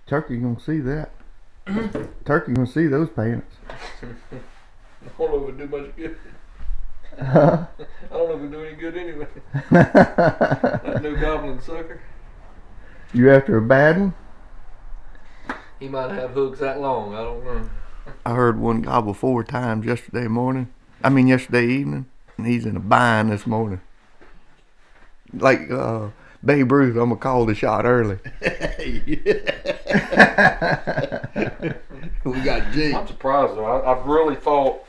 Turkey gonna see that. Turkey gonna see those pants. I don't know if it do much good. Huh? I don't know if it do any good anyway. That new goblin sucker. You after a bad one? He might have hooks that long. I don't know. I heard one gobble 4 times yesterday evening, and he's in a bind this morning. Like Babe Ruth, I'm gonna call the shot early. We got G. I'm surprised though. I really thought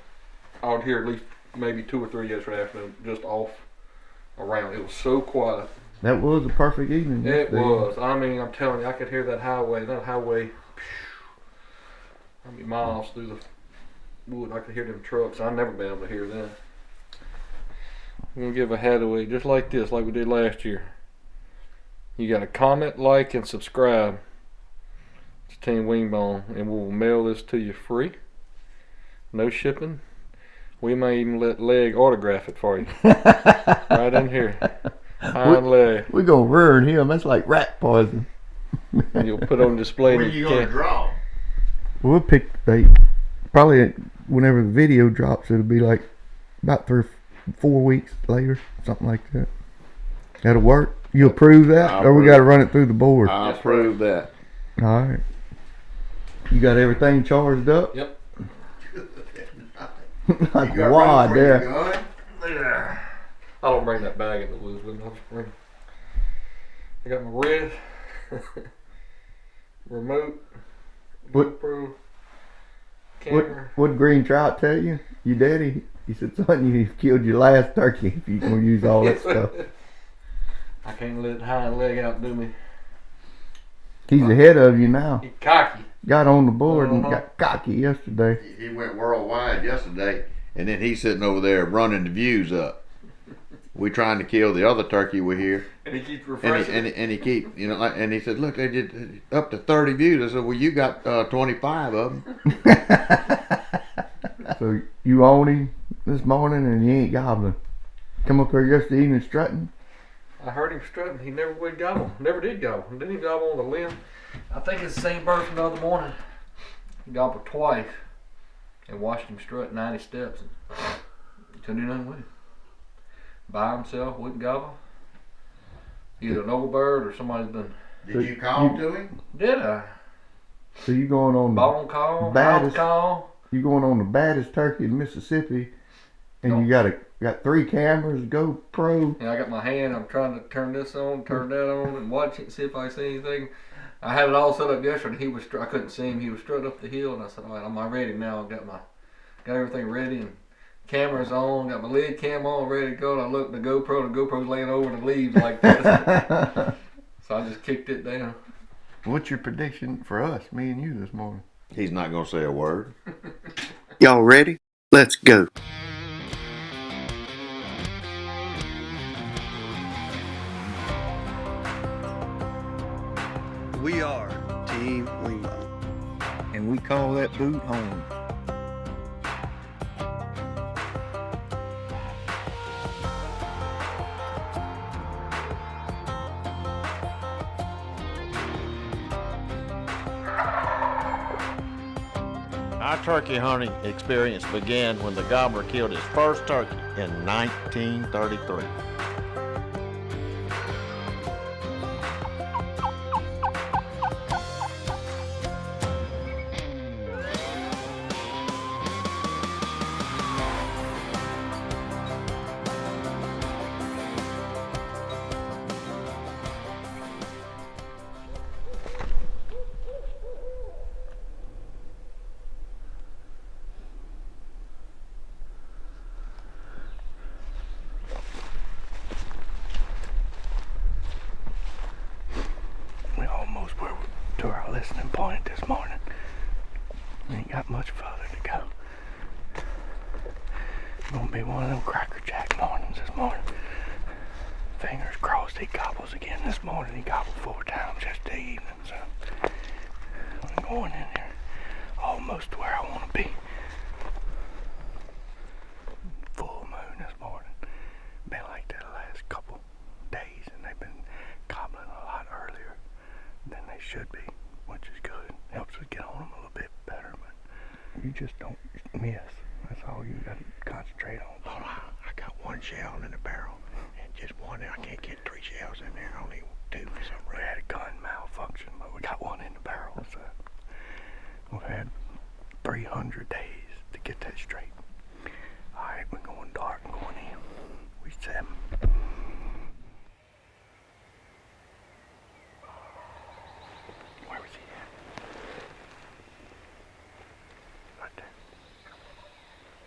I would hear at least maybe 2 or 3 yesterday afternoon, just off around. It was so quiet. That was a perfect evening. It was. I mean, I'm telling you, I could hear that highway. I mean, miles through the wood. I could hear them trucks. I've never been able to hear that. We're going to give a hat away just like this, like we did last year. You got to comment, like, and subscribe to Team Wingbone, and we'll mail this to you free. No shipping. We may even let Leg autograph it for you. Right in here. Hind leg. We're going to ruin him. That's like rat poison. And you'll put on display. When are you going to draw? We'll pick the date. Probably whenever the video drops, it'll be like about 3 or 4 weeks later. Something like that. That'll work. You approve that? Or we got to run it through the board? I'll approve that. Alright. You got everything charged up? Yep. Like a wad there. Yeah. I don't bring that bag in the woods with me. I got my red remote, GoPro, camera. What green trout tell you? Your daddy, he said, son, you killed your last turkey if you're going to use all that stuff. I can't let hind leg outdo me. He's ahead of you now. He's cocky. Got on the board and got cocky yesterday. He went worldwide yesterday, and then he's sitting over there running the views up. We trying to kill the other turkey we hear. And he keeps refreshing. And he keep, you know, and he said, look, they did up to 30 views. I said, well, you got 25 of them. So you own him this morning and he ain't gobbling. Come up here yesterday evening strutting. I heard him strutting. He never would gobble. Never did gobble. Didn't he gobble on the limb? I think it's the same bird from the other morning. He gobbled twice and watched him strut 90 steps and couldn't do nothing with him. By himself, wouldn't gobble. Either an old bird or somebody's been. Did you call to him? Did I? So you going on Bone call, baddest, house call. You going on the baddest turkey in Mississippi, and you got 3 cameras, GoPro. Yeah, I got my hand. I'm trying to turn this on, turn that on, and watch it, see if I see anything. I had it all set up yesterday. I couldn't see him. He was strutting up the hill, and I said, "All right, I'm ready now. I've got everything ready and cameras on. Got my lid cam on, ready to go." And I looked at the GoPro's laying over the leaves like this. So I just kicked it down. What's your prediction for us, me and you, this morning? He's not going to say a word. Y'all ready? Let's go. We are Team Wingbone, and we call that boot home. Our turkey hunting experience began when the gobbler killed his first turkey in 1933. To our listening point this morning. We ain't got much further to go. It's gonna be one of them Cracker Jack mornings this morning. Fingers crossed he gobbles again this morning. He gobbled 4 times yesterday evening, so I'm going in there almost where I want to be. Full moon this morning. Been like that the last couple days, and they've been gobbling a lot earlier than they should be, which is good. would get on him a little bit better, but you just don't miss. That's all you got to concentrate on. Oh, I got one shell in the barrel, and just one. I can't get 3 shells in there. Only 2 for some We reason. had a gun malfunction, but we got one in the barrel. So we've had 300 days to get that straight. All right, we're going dark and going in. We 7. Where was he at? Right there.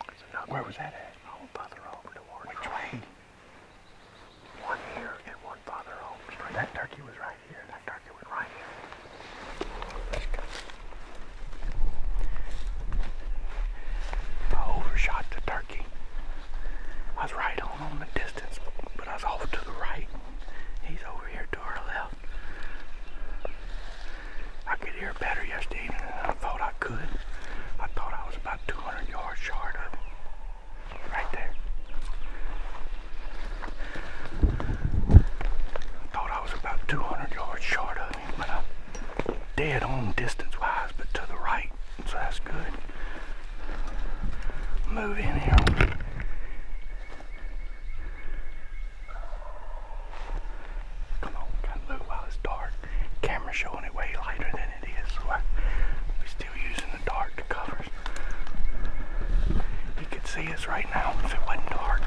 That's enough. Where was that at? Oh, further over towards. Which way? One here and one farther home. That turkey was right here. That turkey was right here. I overshot the turkey. I was right on the distance, but I was off to the right. He's over here to our left. I could hear better yesterday evening than I thought I could. I thought I was about 200 yards short of him. Right there. I thought I was about 200 yards short of him, but I'm dead on distance-wise, but to the right, so that's good. Move in here. Come on, gotta move while it's dark. Camera's showing it way lighter than it is, so we're still using the dark to covers. You could see us right now if it wasn't dark.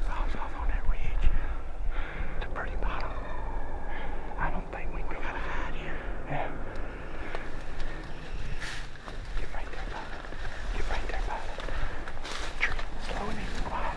I was off on that ridge. The pretty bottom. I don't think we can go hide here. Yeah. Get right there, Bob. Get right there, Bob. Tree. Slow and easy, quiet.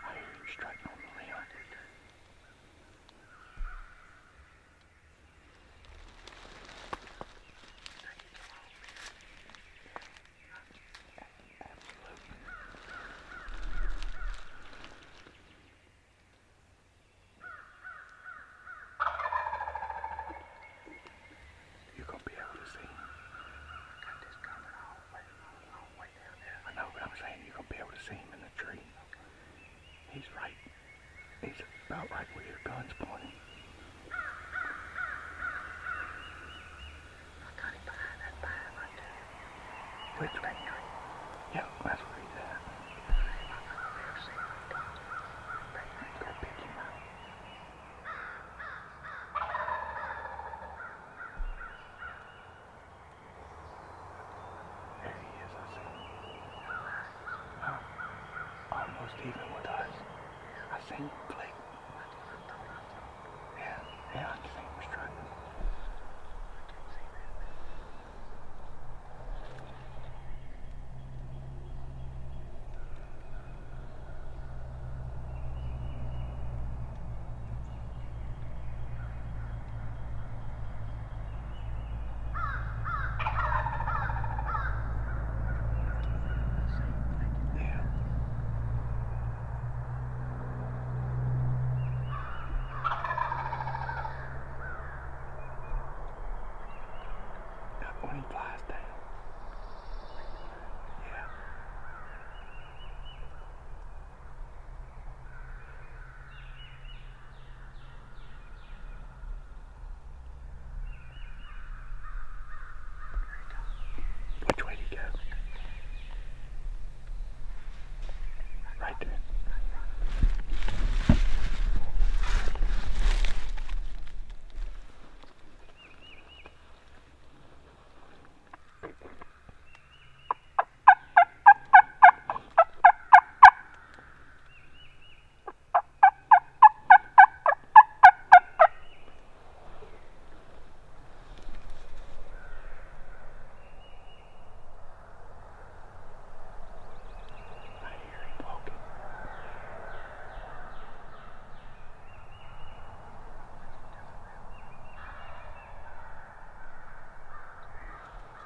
I hear him striking on the limb. You're gonna be able to see him. Got this coming all the way down there. I know, but I'm saying you're gonna be able to see him in the tree. He's right. He's about right where your gun's pointing. I got him behind that pine right there. Which way? Yeah, that's where he's at. Go pick him out. There he is, I see him. Almost even with us. I seen him click.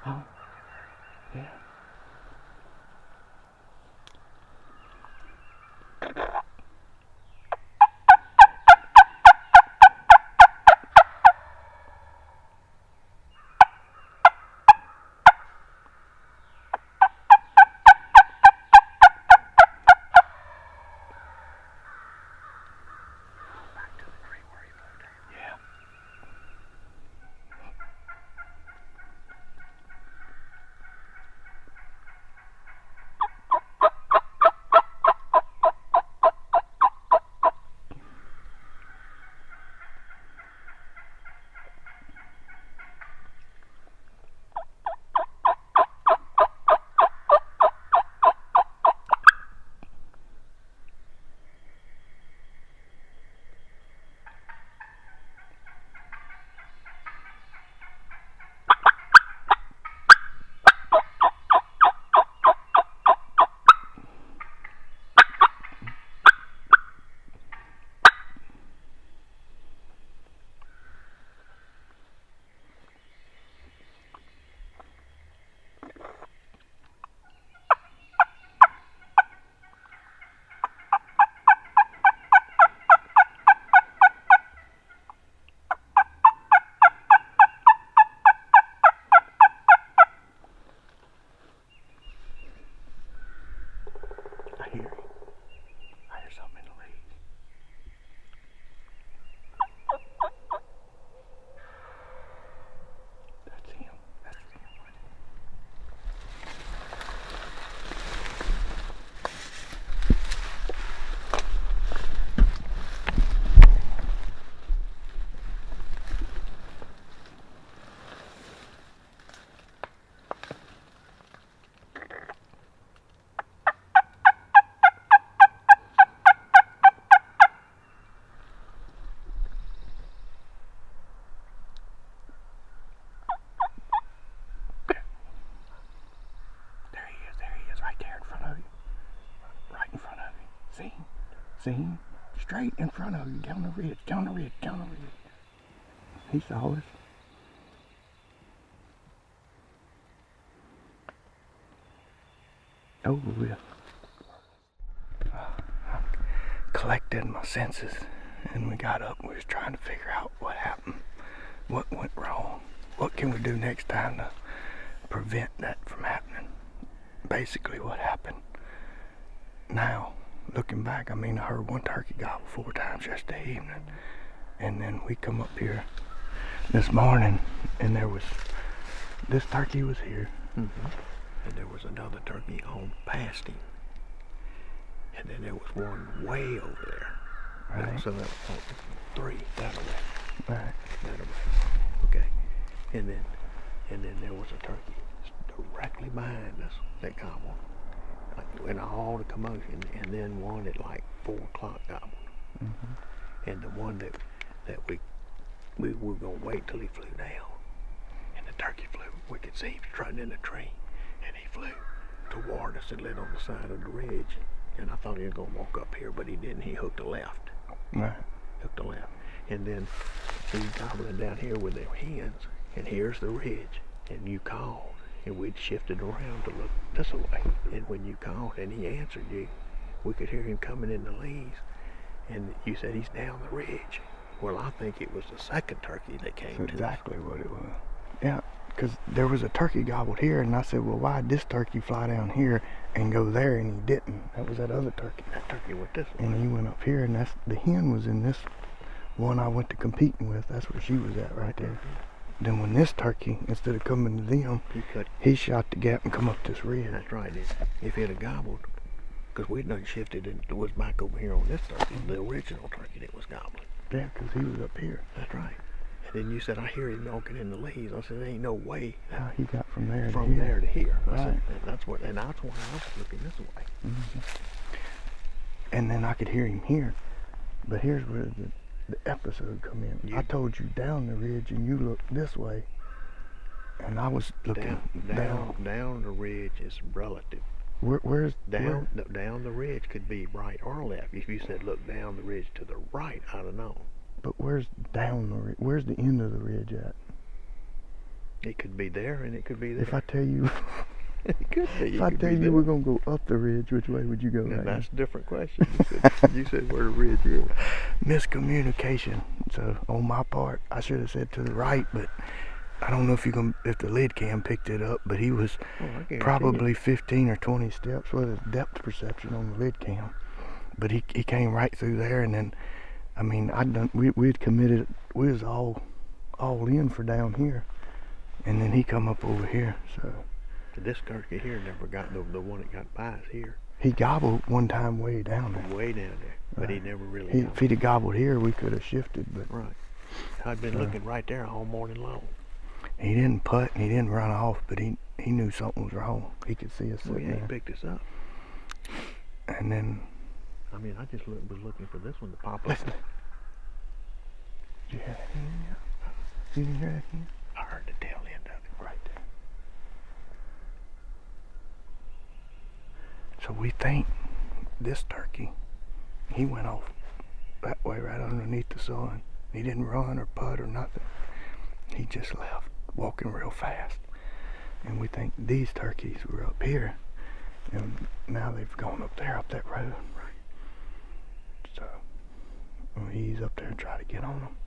Oh, yeah. I hear him. I hear something in the leaves. That's him. That's him. There he is, right there in front of you. Right in front of you. See him? See him? Straight in front of you, down the ridge, down the ridge, down the ridge. He saw us. Over with. I collected my senses and we got up and we was trying to figure out what happened. What went wrong? What can we do next time to prevent that from happening? Basically what happened. Now, looking back, I mean, I heard one turkey gobble 4 times yesterday evening. And then we come up here this morning and there was, this turkey was here. Mm-hmm. And there was another turkey on past him. And then there was one way over there. Right. So that was 3 that way. Right. That way. Okay. And then there was a turkey directly behind us that gobbled. And all the commotion, and then one at like 4 o'clock gobbled. Mm-hmm. And the one that we were gonna wait till he flew down. And the turkey flew. We could see he was trotting in the tree. And he flew toward us and lit on the side of the ridge. And I thought he was gonna walk up here, but he didn't. He hooked a left. Right. Hooked a left. And then he's gobbling down here with their hands. And here's the ridge. And you called. And we'd shifted around to look this way. And when you called and he answered you, we could hear him coming in the leaves. And you said he's down the ridge. Well, I think it was the second turkey that came That's to exactly what it was. Yeah, because there was a turkey gobbled here, and I said, well, why'd this turkey fly down here and go there, and he didn't? That was that other turkey. That turkey went this way. And he went up here, and that's the hen was in this one I went to competing with. That's where she was at right there. Then when this turkey, instead of coming to them, he shot the gap and come up this ridge. That's right. If it had gobbled, because we'd done shifted and it was back over here on this turkey, the original turkey that was gobbling. Yeah, because he was up here. That's right. And then you said, I hear him walking in the leaves. I said, there ain't no way. How he got from there from to here. there to here. I Right. said, and that's why I was looking this way. Mm-hmm. And then I could hear him here. But here's where the episode come in. I told you down the ridge and you looked this way. And I was looking down the ridge is relative. Where's down the ridge could be right or left. If you said look down the ridge to the right, I'd have known. But where's down the ridge? Where's the end of the ridge at? It could be there and it could be there. If I tell you, it could be. if I tell you we're gonna go up the ridge, which way would you go? And right that's a different question. You said where the ridge is. Miscommunication. So on my part, I should have said to the right, but I don't know if if the lid cam picked it up, but he was probably 15 or 20 steps with his depth perception on the lid cam. But he came right through there, and then, I mean, we'd committed, we was all in for down here, and then he come up over here. So this turkey here never got the one that got pies here. he gobbled one time way down there. Way down there, but he never really. If he'd have gobbled here, we could have shifted, but right. I'd been looking right there all morning long. He didn't putt and he didn't run off, but he knew something was wrong. He could see us sitting there. He picked us up. And then, I mean, I just was looking for this one to pop up. listen. Did you hear that hen yet? You didn't hear that hen? I heard the tail end of it. Right there. So we think this turkey, he went off that way right underneath the sun. He didn't run or putt or nothing. He just left, walking real fast. And we think these turkeys were up here, and now they've gone up there, up that road. So we'll ease up there and try to get on them.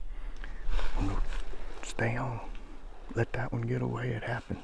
I'm gonna stay on, let that one get away. It happens.